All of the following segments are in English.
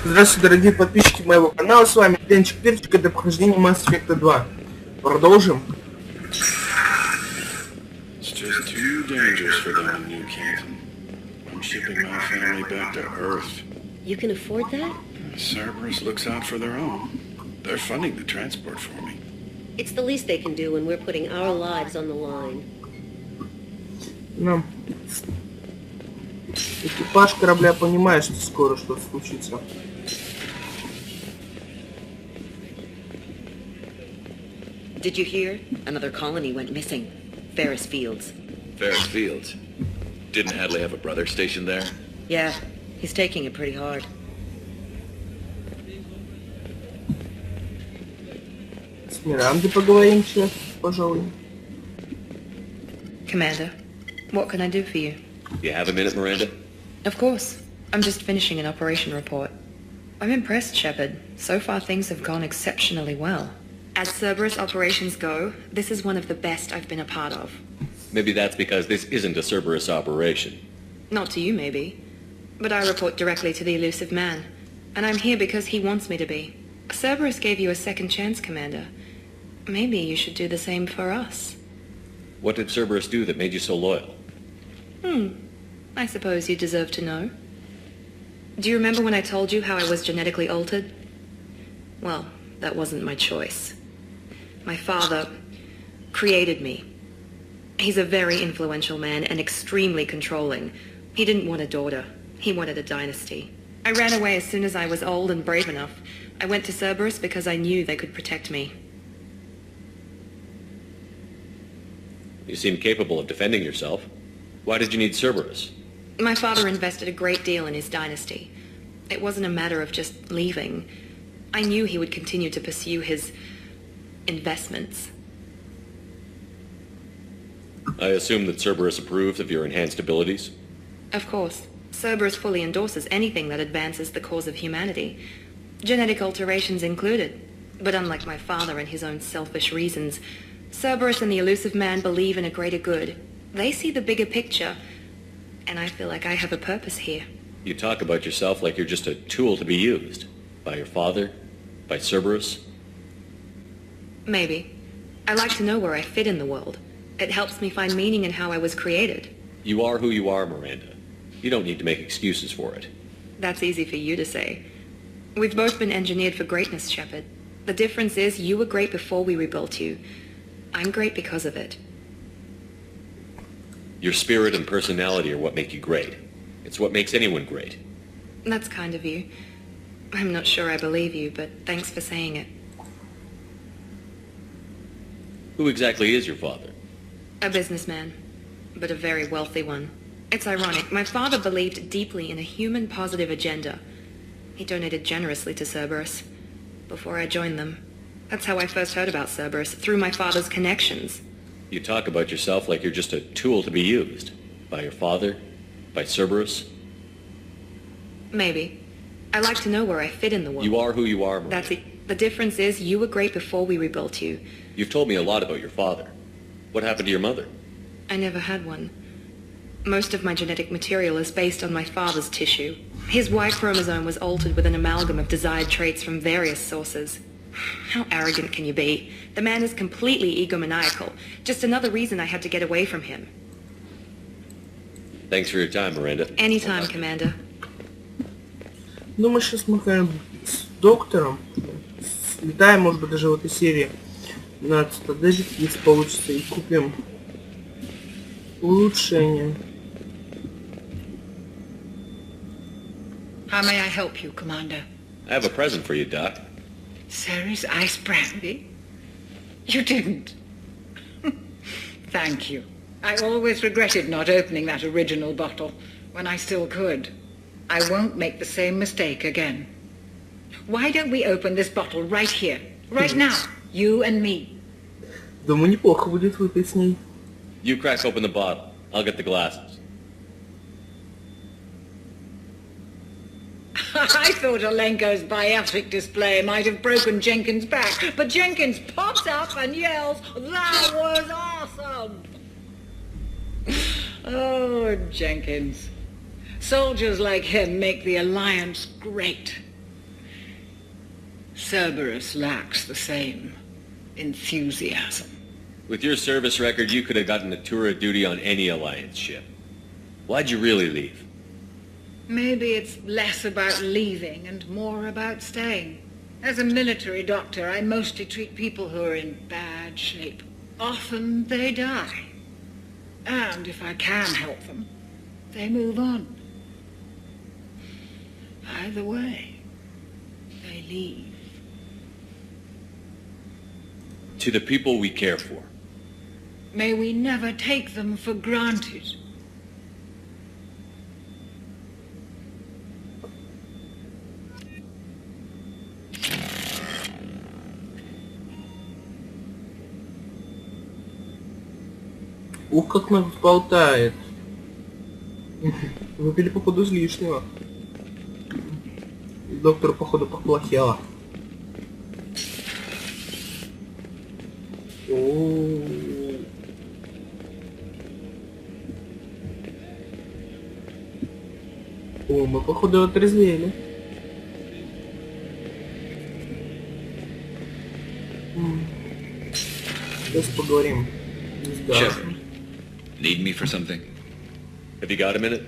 Здравствуйте, дорогие подписчики моего канала, с вами Денчик Перчик, это прохождение Mass Effect 2. Продолжим. It's just too dangerous for them in New Canton. I'm shipping my family back to Earth. You can afford that? Cerberus looks out for their own. They're funding the transport for me. It's the least they can do when we're putting our lives on the line. Ну, экипаж корабля понимает, что скоро что-то случится. Did you hear? Another colony went missing. Ferris Fields. Ferris Fields? Didn't Hadley have a brother stationed there? Yeah, he's taking it pretty hard. С Мирандой поговорим сейчас, пожалуй. Commander, what can I do for you? You have a minute, Miranda? Of course. I'm just finishing an operation report. I'm impressed, Shepard. So far things have gone exceptionally well. As Cerberus operations go, this is one of the best I've been a part of. Maybe that's because this isn't a Cerberus operation. Not to you, maybe. But I report directly to the elusive man. And I'm here because he wants me to be. Cerberus gave you a second chance, Commander. Maybe you should do the same for us. What did Cerberus do that made you so loyal? I suppose you deserve to know. Do you remember when I told you how I was genetically altered? Well, that wasn't my choice. My father created me. He's a very influential man and extremely controlling. He didn't want a daughter. He wanted a dynasty. I ran away as soon as I was old and brave enough. I went to Cerberus because I knew they could protect me. You seem capable of defending yourself. Why did you need Cerberus? My father invested a great deal in his dynasty. It wasn't a matter of just leaving. I knew he would continue to pursue his investments. I assume that Cerberus approves of your enhanced abilities? Of course. Cerberus fully endorses anything that advances the cause of humanity. Genetic alterations included. But unlike my father and his own selfish reasons, Cerberus and the elusive man believe in a greater good. They see the bigger picture, and I feel like I have a purpose here. You talk about yourself like you're just a tool to be used. By your father? By Cerberus? Maybe. I like to know where I fit in the world. It helps me find meaning in how I was created. You are who you are, Miranda. You don't need to make excuses for it. That's easy for you to say. We've both been engineered for greatness, Shepard. The difference is you were great before we rebuilt you. I'm great because of it. Your spirit and personality are what make you great. It's what makes anyone great. That's kind of you. I'm not sure I believe you, but thanks for saying it. Who exactly is your father? A businessman, but a very wealthy one. It's ironic. My father believed deeply in a human-positive agenda. He donated generously to Cerberus before I joined them. That's how I first heard about Cerberus, through my father's connections. You talk about yourself like you're just a tool to be used. By your father? By Cerberus? Maybe. I like to know where I fit in the world. You are who you are, Miranda. That's it. The difference is you were great before we rebuilt you. You've told me a lot about your father. What happened to your mother? I never had one. Most of my genetic material is based on my father's tissue. His Y chromosome was altered with an amalgam of desired traits from various sources. How arrogant can you be? The man is completely egomaniacal. Just another reason I had to get away from him. Thanks for your time, Miranda. Anytime, Commander. Ну, мы сейчас махаем с доктором. Слетаем, может быть, даже в этой серии на цитадель, если получится, и купим улучшение. How may I help you, Commander? I have a present for you, Doc. Ceres ice brandy? You didn't. Thank you. I always regretted not opening that original bottle when I still could. I won't make the same mistake again. Why don't we open this bottle right here, right now, you and me? Думаю, неплохо будет выпить с ней. You crack open the bottle. I'll get the glasses. I thought Olenko's biotic display might have broken Jenkins' back, but Jenkins pops up and yells, "That was awesome!" Oh, Jenkins. Soldiers like him make the Alliance great. Cerberus lacks the same enthusiasm. With your service record, you could have gotten a tour of duty on any Alliance ship. Why'd you really leave? Maybe it's less about leaving and more about staying. As a military doctor, I mostly treat people who are in bad shape. Often they die. And if I can help them, they move on. Either way, they leave. To the people we care for. May we never take them for granted. Ух, как нас болтает. Выпили походу излишнего. Доктор походу поплохело. О, мы походу отрезвели. Сейчас поговорим. Shepard, need me for something? Have you got a minute?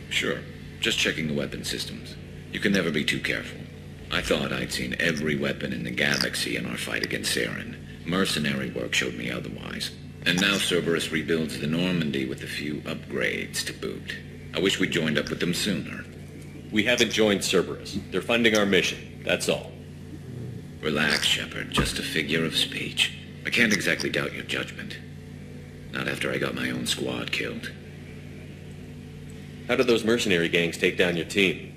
Sure. Just checking the weapon systems. You can never be too careful. I thought I'd seen every weapon in the galaxy in our fight against Saren. Mercenary work showed me otherwise. And now Cerberus rebuilds the Normandy with a few upgrades to boot. I wish we'd joined up with them sooner. We haven't joined Cerberus. They're funding our mission, that's all. Relax, Shepard. Just a figure of speech. I can't exactly doubt your judgment. Not after I got my own squad killed. How did those mercenary gangs take down your team?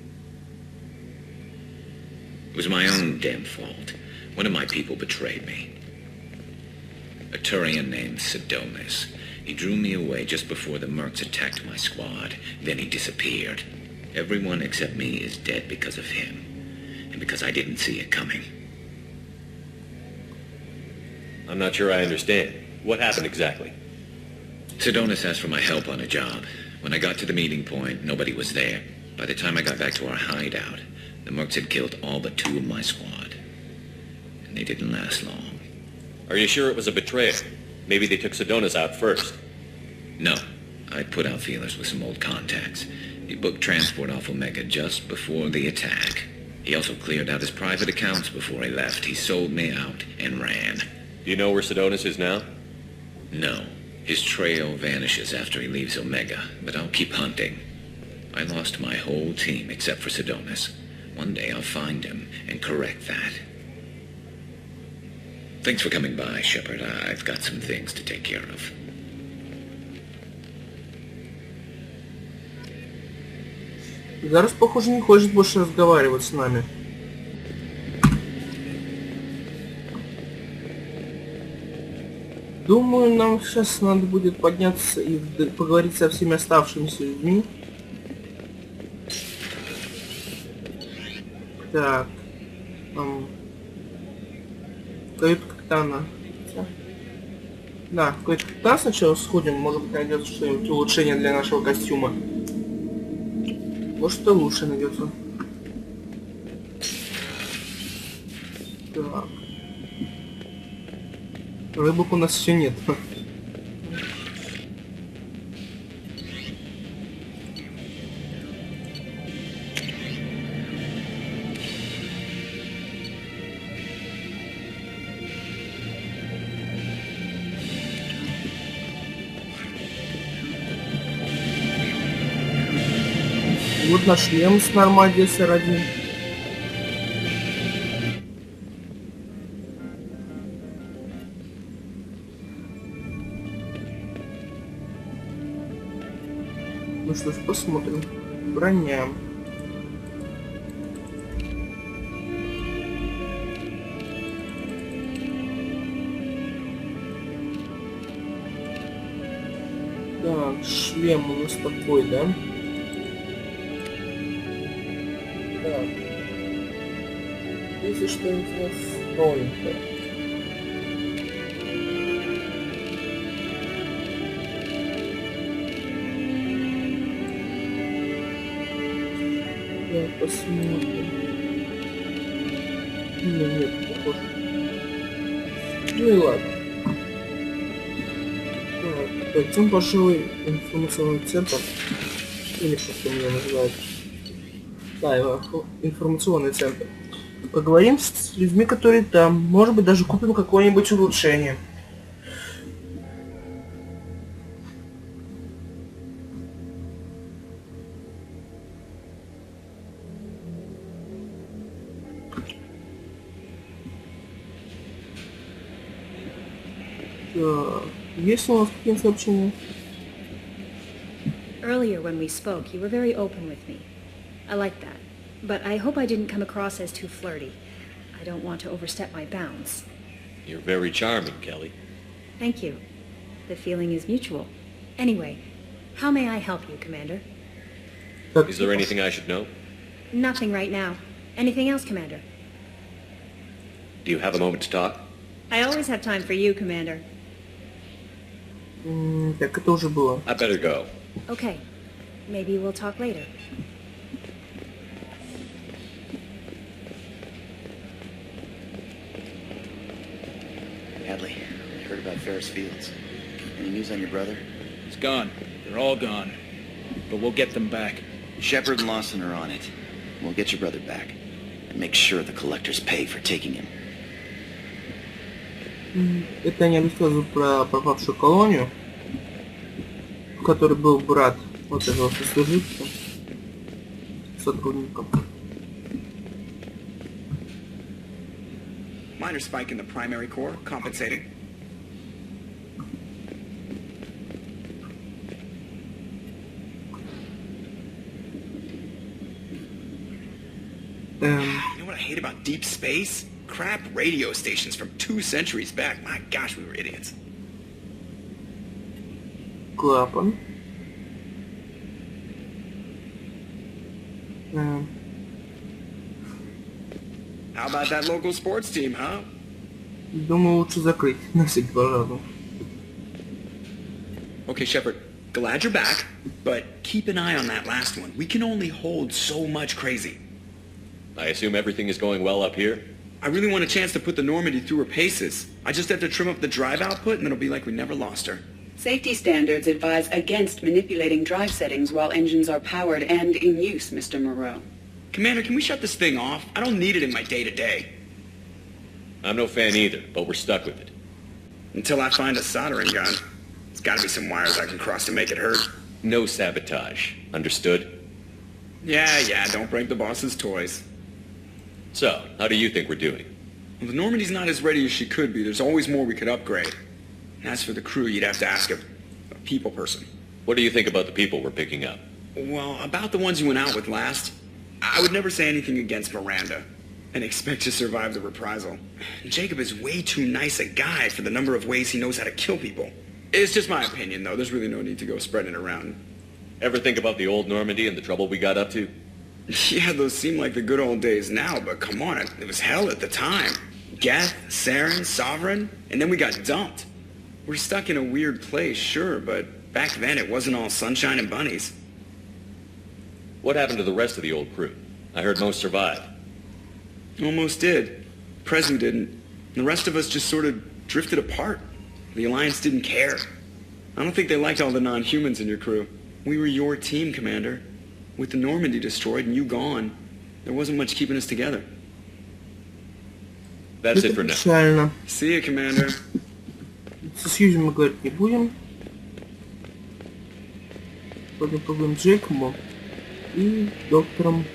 It was my own damn fault. One of my people betrayed me. A Turian named Sidonis. He drew me away just before the Mercs attacked my squad. Then he disappeared. Everyone except me is dead because of him. And because I didn't see it coming. I'm not sure I understand. What happened exactly? Sidonis asked for my help on a job. When I got to the meeting point, nobody was there. By the time I got back to our hideout, the Mercs had killed all but 2 of my squad. And they didn't last long. Are you sure it was a betrayal? Maybe they took Sidonis out first. No. I put out feelers with some old contacts. He booked transport off Omega just before the attack. He also cleared out his private accounts before he left. He sold me out and ran. Do you know where Sidonis is now? No. His trail vanishes after he leaves Omega, but I'll keep hunting. I lost my whole team except for Sidonis. One day I'll find him and correct that. Thanks for coming by, Shepard. I've got some things to take care of. Зараз, похоже, не хочет больше разговаривать с нами. Думаю, нам сейчас надо будет подняться и поговорить со всеми оставшимися людьми. Так. Кают-капитана. Да, в кают-капитан сначала сходим, может быть найдется что-нибудь улучшение для нашего костюма. Может, что лучше найдется. Так. Рыбок у нас еще нет. Вот наш шлем с Нормандии СР-1. Ну что ж, посмотрим. Броня. Так, шлем у нас такой, да? Так. Если что-нибудь у нас новенькое. Да, посмотрим. Нет, похоже. Ну и ладно. Так, пойдем, пожалуй, информационный центр. Или как он его называют. Да, его информационный центр. Поговорим с людьми, которые там. Может быть, даже купим какое-нибудь улучшение. Так, есть ли у нас какие-то сообщения? Earlier when we spoke, you were very open with me. I like that. But I hope I didn't come across as too flirty. I don't want to overstep my bounds. You're very charming, Kelly. Thank you. The feeling is mutual. Anyway, how may I help you, Commander? Так, Is there anything I should know? Nothing right now. Anything else, Commander? Do you have a moment to talk? I always have time for you, Commander. Так, это уже было. I better go. Okay. Maybe we'll talk later. Hadley, I heard about Ferris Fields. Any news on your brother? He's gone. They're all gone. But we'll get them back. Shepard and Lawson are on it. We'll get your brother back. And make sure the collectors pay for taking him. Это они рассказывают про пропавшую колонию, в которой был брат вот этого сослуживца, сотрудника. Minor spike in the primary core, compensating. You know what I hate about deep space? Crap radio stations from 2 centuries back. My gosh, we were idiots. Клапан. How about that local sports team, huh? Думаю, лучше закрыть на всякий пожарный. Okay, Shepard, glad you're back, but keep an eye on that last one. We can only hold so much crazy. I assume everything is going well up here? I really want a chance to put the Normandy through her paces. I just have to trim up the drive output and it'll be like we never lost her. Safety standards advise against manipulating drive settings while engines are powered and in use, Mr. Moreau. Commander, can we shut this thing off? I don't need it in my day-to-day. I'm no fan either, but we're stuck with it. Until I find a soldering gun. There's gotta be some wires I can cross to make it hurt. No sabotage. Understood? Yeah, don't break the boss's toys. So, how do you think we're doing? Well, the Normandy's not as ready as she could be. There's always more we could upgrade. And as for the crew, you'd have to ask a people person. What do you think about the people we're picking up? Well, about the ones you went out with last, I would never say anything against Miranda and expect to survive the reprisal. Jacob is way too nice a guy for the number of ways he knows how to kill people. It's just my opinion, though. There's really no need to go spreading it around. Ever think about the old Normandy and the trouble we got up to? Yeah, those seem like the good old days now, but come on, it was hell at the time. Geth, Saren, Sovereign, and then we got dumped. We're stuck in a weird place, sure, but back then it wasn't all sunshine and bunnies. What happened to the rest of the old crew? I heard most survived. Almost did. Prezu didn't. The rest of us just sort of drifted apart. The Alliance didn't care. I don't think they liked all the non-humans in your crew. We were your team, Commander. With the Normandy destroyed and you gone, there wasn't much keeping us together. That's it for now. Печально. See you, Commander. Со Сьюзен мы говорить не будем. Пойдем поговорим с Джейкобом и доктором,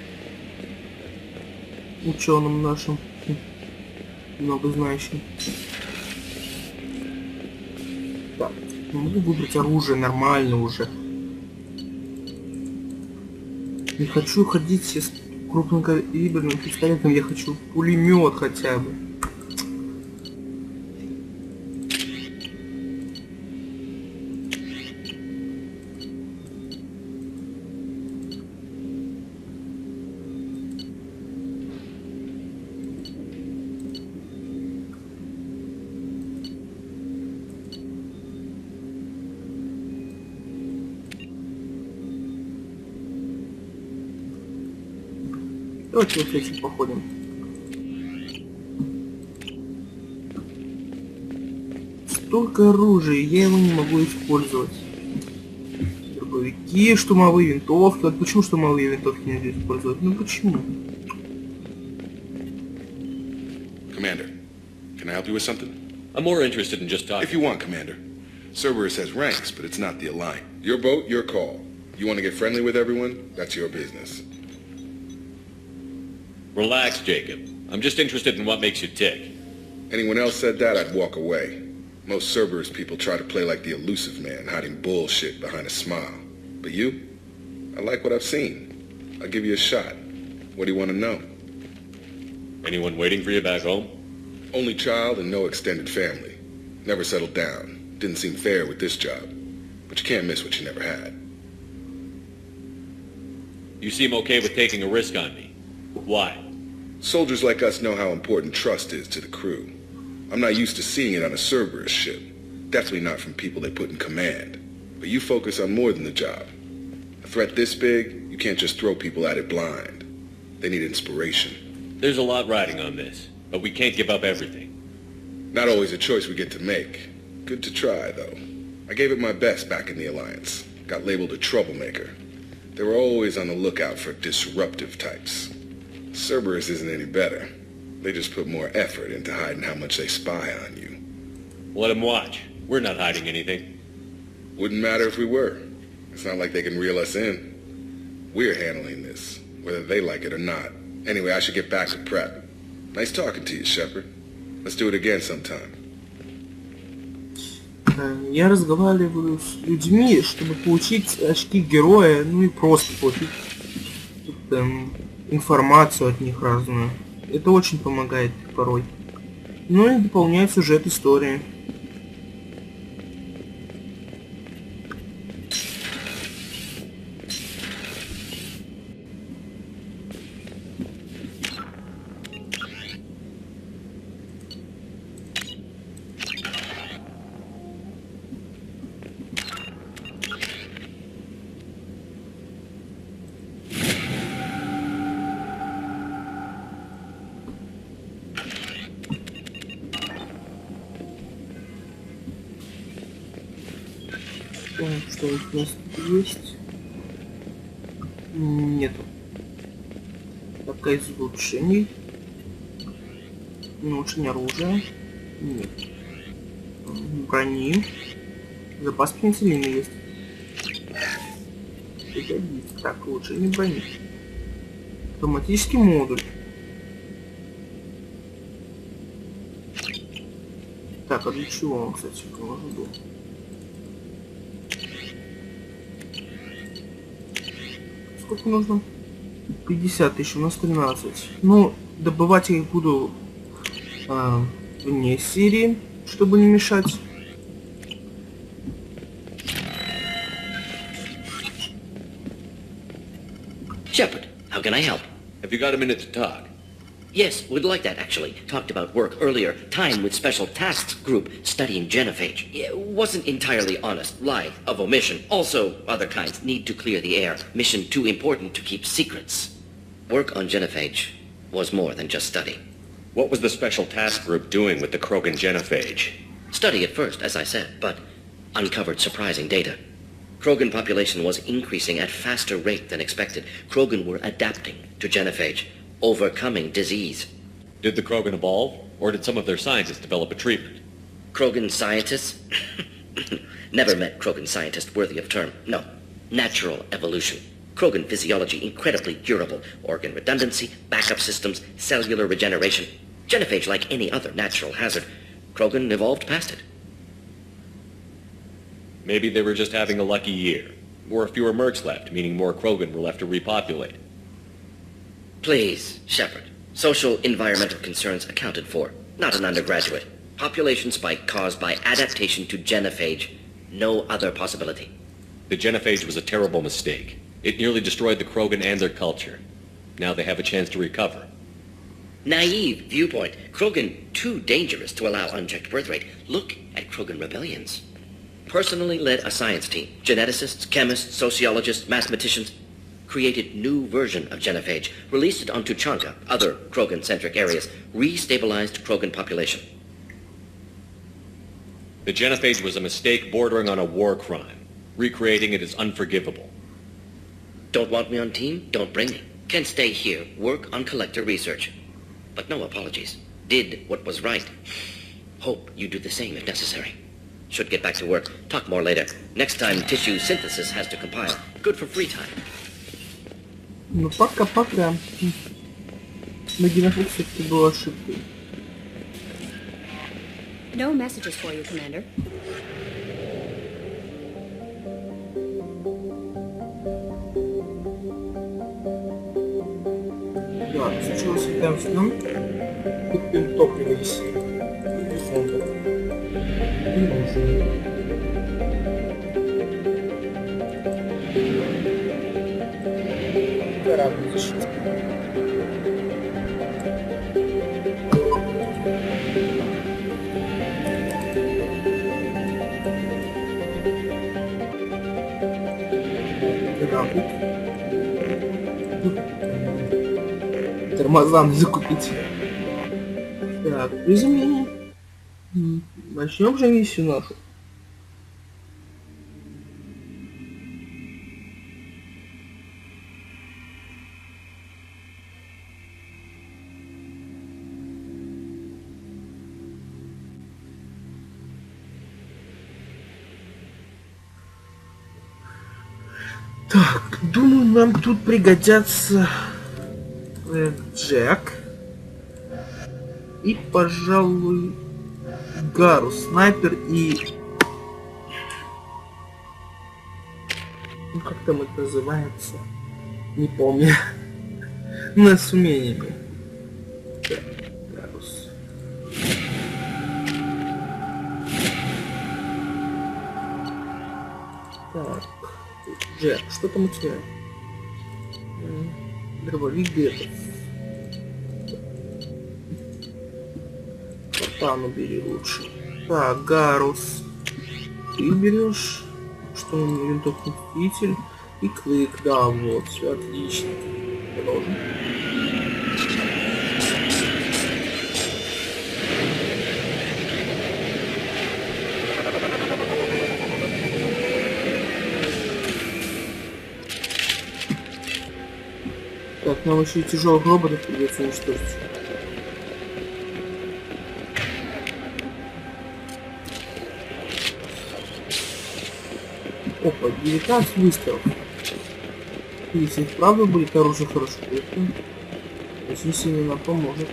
ученым нашим, много знающим. Так, могу выбрать оружие нормально уже. Не хочу ходить с крупнокалиберным пистолетом, я хочу пулемет хотя бы. Давайте вот этим походим. Столько оружия, я его не могу использовать. Дробовики, штурмовые винтовки. Вот почему штурмовые винтовки нельзя использовать? Ну почему? Commander, can I help you with something? I'm more interested in just talking. If you want, Commander. Cerberus has ranks, but it's not the Alliance. Your boat, your call. You want to get friendly with everyone? That's your business. Relax, Jacob. I'm just interested in what makes you tick. Anyone else said that, I'd walk away. Most Cerberus people try to play like the elusive man, hiding bullshit behind a smile. But you? I like what I've seen. I'll give you a shot. What do you want to know? Anyone waiting for you back home? Only child and no extended family. Never settled down. Didn't seem fair with this job. But you can't miss what you never had. You seem okay with taking a risk on me. Why? Soldiers like us know how important trust is to the crew. I'm not used to seeing it on a Cerberus ship. Definitely not from people they put in command. But you focus on more than the job. A threat this big, you can't just throw people at it blind. They need inspiration. There's a lot riding on this, but we can't give up everything. Not always a choice we get to make. Good to try, though. I gave it my best back in the Alliance. Got labeled a troublemaker. They were always on the lookout for disruptive types. Cerberus isn't any better. They just put more effort into hiding how much they spy on you. Let them watch. We're not hiding anything. Wouldn't matter if we were. It's not like they can reel us in. We're handling this, whether they like it or not. Anyway, I should get back to prep. Nice talking to you, Shepard. Let's do it again sometime. Я разговариваю с людьми, чтобы получить очки героя, ну и просто получить информацию от них разную. Это очень помогает порой. Ну и дополняет сюжет истории. Что у нас есть? Нету. Пока из улучшений. Улучшение оружия. Нет. Брони. Запас пенициллина есть. Так, улучшение брони. Автоматический модуль. Так, а для чего он, кстати, нужен был? Сколько нужно? 50 тысяч, у нас 13. Ну, добывать я их буду вне серии, чтобы не мешать. Shepard, how can I help? Have you got a minute to talk? Yes, would like that, actually. Talked about work earlier. Time with Special Tasks Group studying genophage. It wasn't entirely honest. Lie of omission. Also, other kinds need to clear the air. Mission too important to keep secrets. Work on genophage was more than just study. What was the Special Task Group doing with the Krogan genophage? Study at first, as I said, but uncovered surprising data. Krogan population was increasing at faster rate than expected. Krogan were adapting to genophage, overcoming disease. Did the Krogan evolve, or did some of their scientists develop a treatment? Krogan scientists? Never met Krogan scientist worthy of term. No. Natural evolution. Krogan physiology incredibly durable. Organ redundancy, backup systems, cellular regeneration. Genophage like any other natural hazard. Krogan evolved past it. Maybe they were just having a lucky year. Or fewer mercs left, meaning more Krogan were left to repopulate. Please, Shepard. Social environmental concerns accounted for. Not an undergraduate. Population spike caused by adaptation to genophage. No other possibility. The genophage was a terrible mistake. It nearly destroyed the Krogan and their culture. Now they have a chance to recover. Naive viewpoint. Krogan too dangerous to allow unchecked birth rate. Look at Krogan rebellions. Personally led a science team. Geneticists, chemists, sociologists, mathematicians. created new version of genophage, released it on Tuchanka, other Krogan-centric areas, restabilized Krogan population. The genophage was a mistake bordering on a war crime. Recreating it is unforgivable. Don't want me on team? Don't bring me. Can stay here, work on collector research. But no apologies. Did what was right. Hope you do the same if necessary. Should get back to work. Talk more later. Next time tissue synthesis has to compile. Good for free time. Ну пока-пока. На генофейк все-таки была ошибкой. No messages for you, Commander. Да, случилось там сном. Купим топливо из фонда. Не нужно. Корабль защитит. Тормоза надо купить. Так, приземление. Начнем же миссию нашу. Так, думаю, нам тут пригодятся Джек и, пожалуй, Гарус, снайпер и... Ну, как там это называется? Не помню. Ну, с умениями. Так, Гарус. Так, Джек, что там у тебя? Дробовик где-то. Катану бери лучше. Так, Гарус. Ты берешь. Что у меня винтовка мститель. И клык, да, вот, все отлично. Продолжим. Так, нам еще и тяжелых роботов придется уничтожить. Опа, 19 выстрелов. Если вправду будет оружие хорошее, то это очень сильно нам поможет.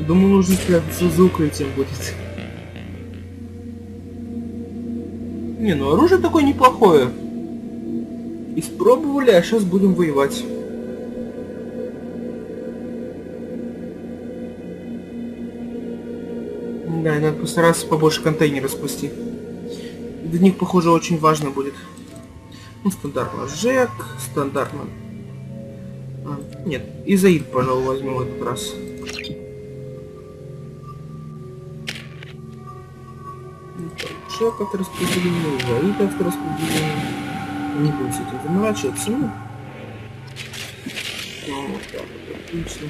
Думаю, нужно спрятаться за укрытием будет. Не, ну оружие такое неплохое. Испробовали, а сейчас будем воевать. Да, и надо постараться побольше контейнеров спасти. Для них, похоже, очень важно будет. Ну, стандартно Жек, стандартно... нет, Изаид, пожалуй, возьмем в этот раз. Жек автораспределение, Изаид автораспределение. Не будем с этим заморачиваться, ну. Вот так вот, отлично.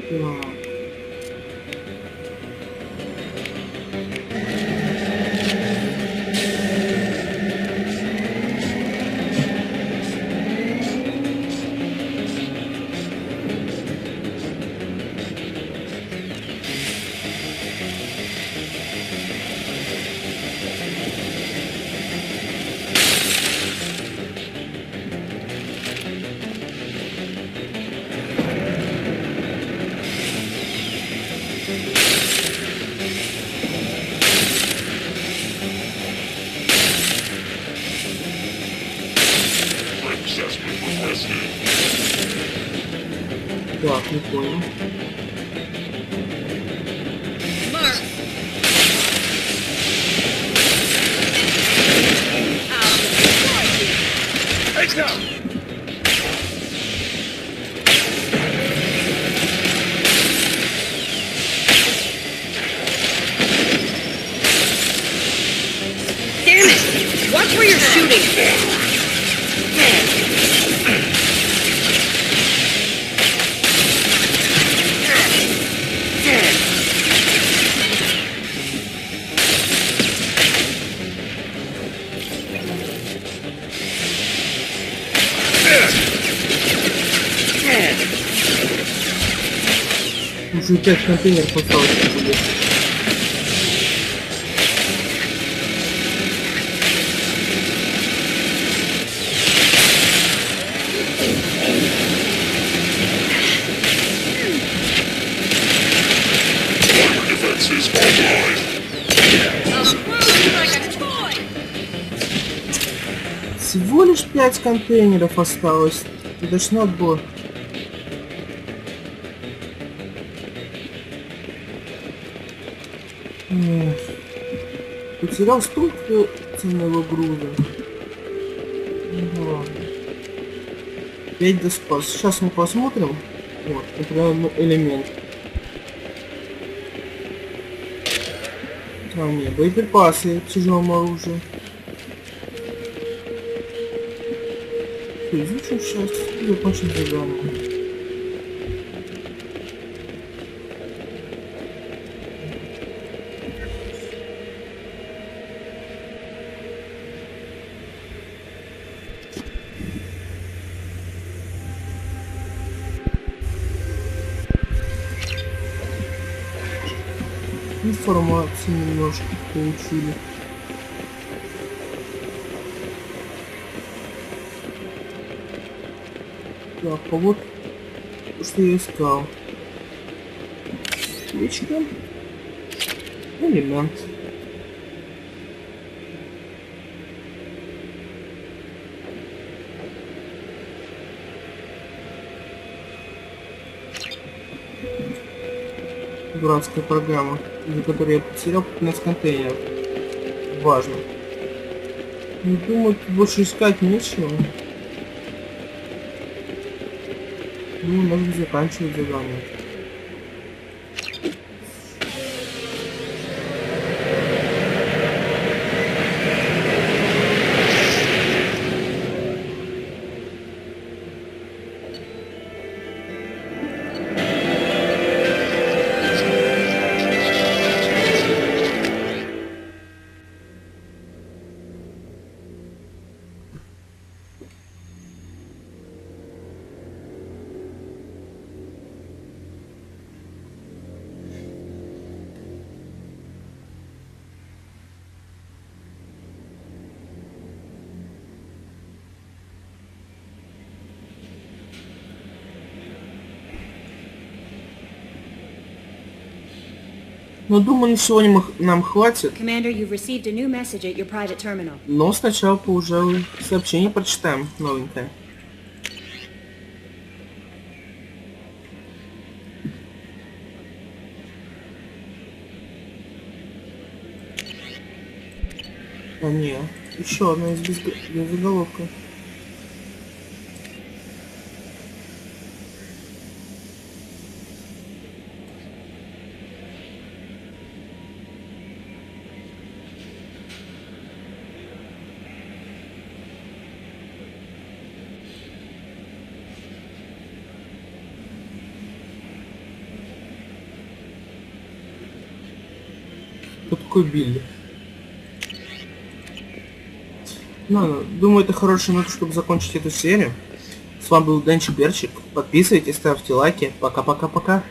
Так. Так, не понял. Damn it! Watch where you're shooting! Уже 5 контейнеров осталось. Всего лишь 5 контейнеров осталось. Это ж надо было. Эх. Потерял столько ценного груза. Ну ладно. 5 доспас. Сейчас мы посмотрим. Вот, например, элемент. А, нет, боеприпасы к тяжелому оружию. Изучим сейчас и закончим задание. Информации немножко получили. Так, а вот что я искал. Свечка. Элемент. Дурацкая программа, из-за которой я потерял 15 контейнеров. Важно. Не думаю, больше искать нечего. Ну, надо заканчивать задание. Но думаю, на сегодня нам хватит. Но сначала, пожалуй, сообщение прочитаем новенькое. А не, еще одна из заголовка. Кто такой Билли? Ну, думаю, это хорошая минута, чтобы закончить эту серию. С вами был Денчик Перчик. Подписывайтесь, ставьте лайки. Пока-пока-пока.